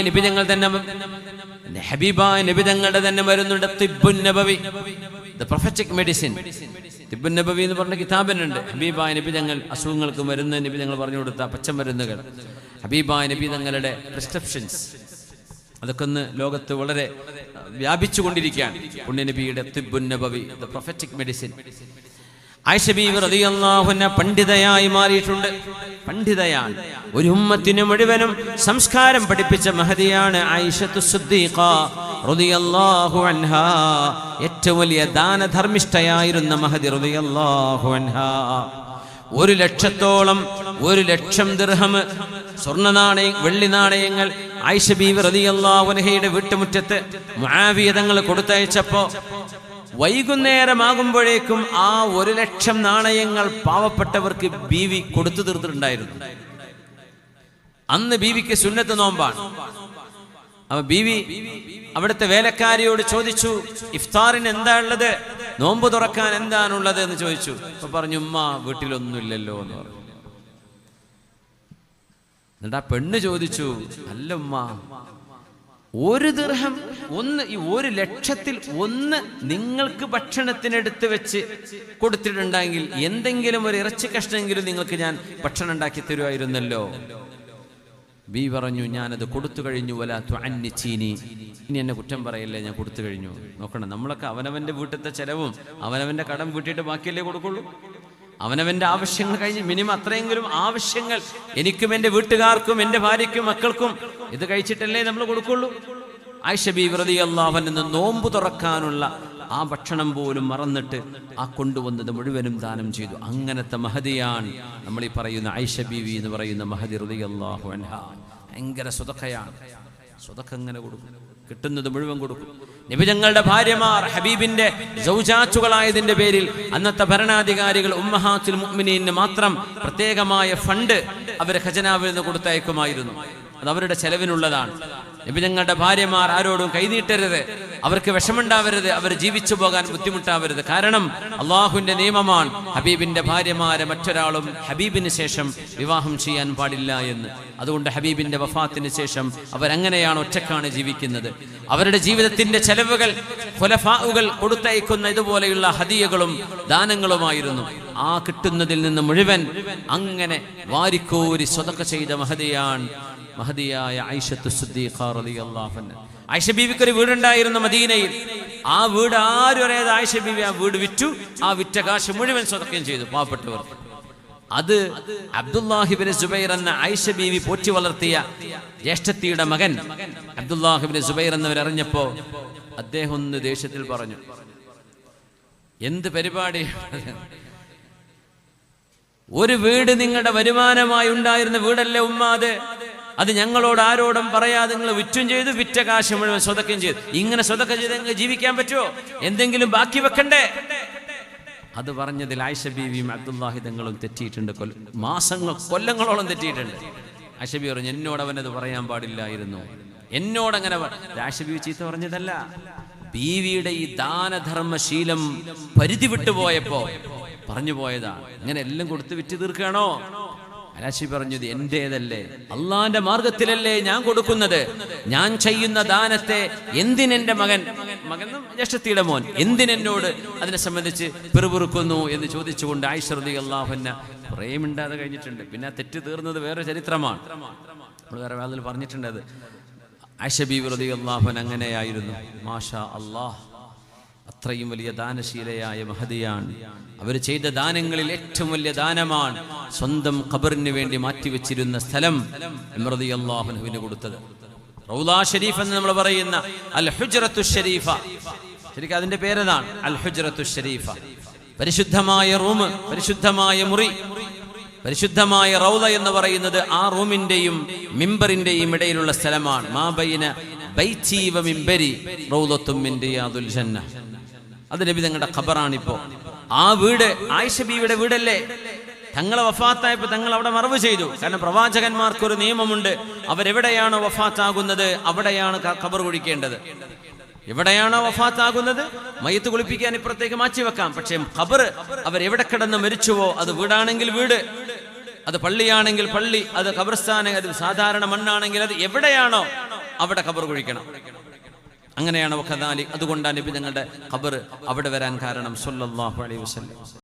നബി തങ്ങൾ തന്നെ മരുന്നുണ്ട്. തിബ്ബുൻ നബവി, ദ പ്രൊഫറ്റിക് മെഡിസിൻ. തിബ്ബുൻ നബവി എന്ന് പറഞ്ഞ കിതാബിനുണ്ട്. ഹബീബായ നബി തങ്ങൾ അസുഖങ്ങൾക്ക് മരുന്ന് നബി തങ്ങൾ പറഞ്ഞു കൊടുത്ത പച്ചമരുന്നുകൾ, ഹബീബായ നബി തങ്ങളുടെ പ്രിസ്ക്രിപ്ഷൻസ്, അതൊക്കെ ഒന്ന് ലോകത്ത് വളരെ വ്യാപിച്ചുകൊണ്ടിരിക്കുകയാണ്. പുണ്യനബിയുടെ തിബ്ബുൻ നബവി, ദ പ്രൊഫറ്റിക് മെഡിസിൻ. ആയിഷ ബീവി റളിയല്ലാഹു അൻഹ പണ്ഡിതയായി മാറിയിട്ടുണ്ട്. പണ്ഡിതയാണ്, ഒരു ഉമ്മത്തിന് മുഴുവനും സംസ്കാരം പഠിപ്പിച്ച മഹദിയാണ് ആയിഷത്തു സിദ്ദീഖ റളിയല്ലാഹു അൻഹ. ഏറ്റവും വലിയ ദാനധർമ്മിഷ്ഠയായിരുന്ന മഹദി റളിയല്ലാഹു അൻഹ. 1,00,000 ദിർഹം സ്വർണ്ണ നാണയം, വെള്ളി നാണയങ്ങൾ ആയിഷ ബീവി റളിയല്ലാഹു അൻഹയുടെ വീട്ടുമുറ്റത്ത് മുആവിയ തങ്ങൾ കൊടുത്തയച്ചപ്പോൾ വൈകുന്നേരമാകുമ്പോഴേക്കും ആ 1,00,000 നാണയങ്ങൾ പാവപ്പെട്ടവർക്ക് ബീവി കൊടുത്തു തീർത്തിട്ടുണ്ടായിരുന്നു. അന്ന് ബീവിക്ക് സുന്നത്ത് നോമ്പാണ്. അപ്പൊ ബീവി അവിടുത്തെ വേലക്കാരിയോട് ചോദിച്ചു, ഇഫ്താറിന് എന്താ ഉള്ളത്, നോമ്പ് തുറക്കാൻ എന്താണുള്ളത് എന്ന് ചോദിച്ചു. അപ്പൊ പറഞ്ഞു, ഉമ്മ വീട്ടിലൊന്നുമില്ലല്ലോ എന്ന് പറഞ്ഞു. എന്നിട്ട് ആ പെണ്ണ് ചോദിച്ചു, അല്ല ഉമ്മ, 1 ദിർഹം, ഈ 1,00,000-ൽ 1 നിങ്ങൾക്ക് ഭക്ഷണത്തിനെടുത്ത് വെച്ച് കൊടുത്തിട്ടുണ്ടെങ്കിൽ എന്തെങ്കിലും ഒരു ഇറച്ചി കഷ്ണമെങ്കിലും നിങ്ങൾക്ക് ഞാൻ ഭക്ഷണം ഉണ്ടാക്കി തരുമായിരുന്നല്ലോ. ബി പറഞ്ഞു, ഞാനത് കൊടുത്തു കഴിഞ്ഞു. വലാ തുഅന്നിചീനി, ഇനി എന്നെ കുറ്റം പറയല്ലേ, ഞാൻ കൊടുത്തു കഴിഞ്ഞു. നോക്കണം, നമ്മളൊക്കെ അവനവൻ്റെ വീട്ടിലത്തെ ചെലവും അവനവൻ്റെ കടം വീട്ടിയിട്ട് ബാക്കിയല്ലേ കൊടുക്കുള്ളൂ. അവനവൻ്റെ ആവശ്യങ്ങൾ കഴിഞ്ഞ് മിനിമം അത്രയെങ്കിലും ആവശ്യങ്ങൾ എനിക്കും എൻ്റെ വീട്ടുകാർക്കും എൻ്റെ ഭാര്യയ്ക്കും മക്കൾക്കും ഇത് കഴിച്ചിട്ടല്ലേ നമ്മൾ കൊടുക്കുള്ളൂ. ആയിഷ ബീവി റളിയല്ലാഹു അൻഹ നോമ്പ് തുറക്കാനുള്ള ആ ഭക്ഷണം പോലും മറന്നിട്ട് ആ കൊണ്ടുവന്നത് മുഴുവനും ദാനം ചെയ്തു. അങ്ങനത്തെ മഹദിയാണ് നമ്മൾ ഈ പറയുന്ന ആയിഷ ബീവി എന്ന് പറയുന്ന മഹദി റളിയല്ലാഹു അൻഹ. ഭയങ്കര സ്വതക്കയാണ്. സ്വതക്ക അങ്ങനെ കൊടുക്കും, കിട്ടുന്നത് മുഴുവൻ കൊടുക്കും. നബിതങ്ങളുടെ ഭാര്യമാർ ഹബീബിന്റെ സൗജാത്തുകളായതിന്റെ പേരിൽ അന്നത്തെ ഭരണാധികാരികൾ ഉമ്മഹാത്തുൽ മുഅ്മിനീന് മാത്രം പ്രത്യേകമായ ഫണ്ട് അവർ ഖജനാവിൽ നിന്ന് കൊടുത്തയക്കുമായിരുന്നു. അത് അവരുടെ ചെലവിനുള്ളതാണ്. നബിതങ്ങളുടെ ഭാര്യമാർ ആരോടും കൈനീട്ടരുത്, അവർക്ക് വിഷമുണ്ടാവരുത്, അവർ ജീവിച്ചു പോകാൻ ബുദ്ധിമുട്ടാവരുത്. കാരണം അള്ളാഹുവിന്റെ നിയമമാണ് ഹബീബിന്റെ ഭാര്യമാരെ മറ്റൊരാളും ഹബീബിന് ശേഷം വിവാഹം ചെയ്യാൻ പാടില്ല എന്ന്. അതുകൊണ്ട് ഹബീബിന്റെ വഫാത്തിന് ശേഷം അവരങ്ങനെയാണ്, ഒറ്റക്കാണ് ജീവിക്കുന്നത്. അവരുടെ ജീവിതത്തിന്റെ ചെലവുകൾ ഖുലഫാഉകൾ കൊടുത്തയക്കുന്ന ഇതുപോലെയുള്ള ഹദിയകളും ദാനങ്ങളുമായിരുന്നു. ആ കിട്ടുന്നതിൽ നിന്ന് മുഴുവൻ അങ്ങനെ വാരിക്കോരി സ്വതക്ക ചെയ്ത മഹദിയായ ആയിഷത്തു സിദ്ദീഖ റളിയല്ലാഹു അൻഹ. ആയിഷ ബീവിക്ക് ഒരു വീടുണ്ടായിരുന്നു മദീനയിൽ. ആ വീട് ആരും അറിയാതെ ആയിഷ ബീവി ആ വീട് വിറ്റു. ആ വിറ്റ കാശ് മുഴുവൻ സ്വതക്കയും ചെയ്തു പാവപ്പെട്ടവർ. അത് അബ്ദുല്ലാഹിബ്നു സുബൈർ എന്ന ആയിഷ ബീവി പോറ്റി വളർത്തിയ ജ്യേഷ്ഠത്തിയുടെ മകൻ അബ്ദുല്ലാഹിബ്നു സുബൈർ എന്നവരറിഞ്ഞപ്പോ അദ്ദേഹം ഒന്ന് ദേഷ്യത്തിൽ പറഞ്ഞു, എന്ത് പരിപാടി, ഒരു വീട് നിങ്ങളുടെ വരുമാനമായി ഉണ്ടായിരുന്ന വീടല്ലേ ഉമ്മാത്, അത് ഞങ്ങളോട് ആരോടും പറയാതെ നിങ്ങൾ വിറ്റും ചെയ്തു, വിറ്റ കാശ് മുഴുവൻ സ്വതക്കം ചെയ്തു. ഇങ്ങനെ സ്വതക്കം ചെയ്ത് ജീവിക്കാൻ പറ്റുമോ? എന്തെങ്കിലും ബാക്കി വെക്കണ്ടേ? അത് പറഞ്ഞതിൽ ആയിഷ ബീവിയും അബ്ദുല്ലാഹി തങ്ങളും തെറ്റിയിട്ടുണ്ട്. കൊല്ലങ്ങളോളം തെറ്റിയിട്ടുണ്ട്. ആയിഷ ബീവി പറഞ്ഞു, എന്നോട് അവനത് പറയാൻ പാടില്ലായിരുന്നു, എന്നോടങ്ങനെ. ആയിഷ ബീവി ചീത്ത പറഞ്ഞതല്ല, ബീവിയുടെ ഈ ദാനധർമ്മശീലം പരിധി വിട്ടുപോയപ്പോ പറഞ്ഞു പോയതാണ്. ഇങ്ങനെ എല്ലാം കൊടുത്ത് വിറ്റ് തീർക്കുകയാണോ? ആയിഷ പറഞ്ഞു, ഇത് എന്റേതല്ലേ, അള്ളാന്റെ മാർഗത്തിലല്ലേ ഞാൻ കൊടുക്കുന്നത്. ഞാൻ ചെയ്യുന്ന ദാനത്തെ എന്തിനെന്റെ മകനും ജ്യേഷ്ഠത്തിയുടെ മോൻ എന്തിനെന്നോട് അതിനെ സംബന്ധിച്ച് പിറുപിറുക്കുന്നു എന്ന് ചോദിച്ചുകൊണ്ട് ആയിഷ റളിയല്ലാഹു അൻഹ പ്രേമിണ്ടാതെ കഴിഞ്ഞിട്ടുണ്ട്. പിന്നെ തെറ്റ് തീർന്നത് വേറെ ചരിത്രമാണ്, നമ്മൾ വേറെ വാതിൽ പറഞ്ഞിട്ടുണ്ട്. അത് ആയിഷ ബീവി റളിയല്ലാഹു അൻഹ അങ്ങനെയായിരുന്നു. മാഷാ അല്ലാഹ്, അത്രയും വലിയ ദാനശീലയായ മഹദിയാണ്. അവർ ചെയ്ത ദാനങ്ങളിൽ ഏറ്റവും വലിയ ദാനമാണ് സ്വന്തം ഖബറിന് വേണ്ടി മാറ്റിവെച്ചിരുന്ന സ്ഥലം റളിയല്ലാഹു അൻഹുവിന് കൊടുത്തത്. റൗള ഷരീഫ് എന്ന് നമ്മൾ പറയുന്ന അൽ ഹുജ്റത്തു ഷരീഫ, ശരിക്കും അതിന്റെ പേരതാണ് അൽ ഹുജ്റത്തു ഷരീഫ. പരിശുദ്ധമായ റൂം, പരിശുദ്ധമായ മുറി, പരിശുദ്ധമായ റൗള എന്ന് പറയുന്നത് ആ റൂമിന്റെയും മിമ്പറിന്റെയും ഇടയിലുള്ള സ്ഥലമാണ്. മാ ബൈന ബൈതി വ മിമ്പരി റൗളത്തും മിൻ റിയാദുൽ ജന്ന. അത് നബി തങ്ങളുടെ ഖബറാണിപ്പോ. ആ വീട് ആയിഷ ബീവിയുടെ വീടല്ലേ. തങ്ങളെ വഫാത്തായപ്പോൾ തങ്ങൾ അവിടെ മറവ് ചെയ്തു. കാരണം പ്രവാചകന്മാർക്കൊരു നിയമമുണ്ട്, അവരെവിടെയാണോ വഫാത്താകുന്നത് അവിടെയാണ് ഖബർ കുഴിക്കേണ്ടത്. എവിടെയാണോ വഫാത്താകുന്നത് മയ്യത്ത് കുളിപ്പിക്കാൻ ഇപ്പുറത്തേക്ക് മാറ്റി വെക്കാം. പക്ഷേ ഖബർ അവരെവിടെ കിടന്ന് മരിച്ചുവോ, അത് വീടാണെങ്കിൽ വീട്, അത് പള്ളിയാണെങ്കിൽ പള്ളി, അത് ഖബർസ്ഥാന, അത് സാധാരണ മണ്ണാണെങ്കിൽ അത് എവിടെയാണോ അവിടെ ഖബർ കുഴിക്കണം. അങ്ങനെയാണ് വഖദാലി. അതുകൊണ്ടാണ് നബി തങ്ങളുടെ ഖബർ അവിടെ വരാൻ കാരണം സല്ലല്ലാഹു അലൈഹി വസല്ലം.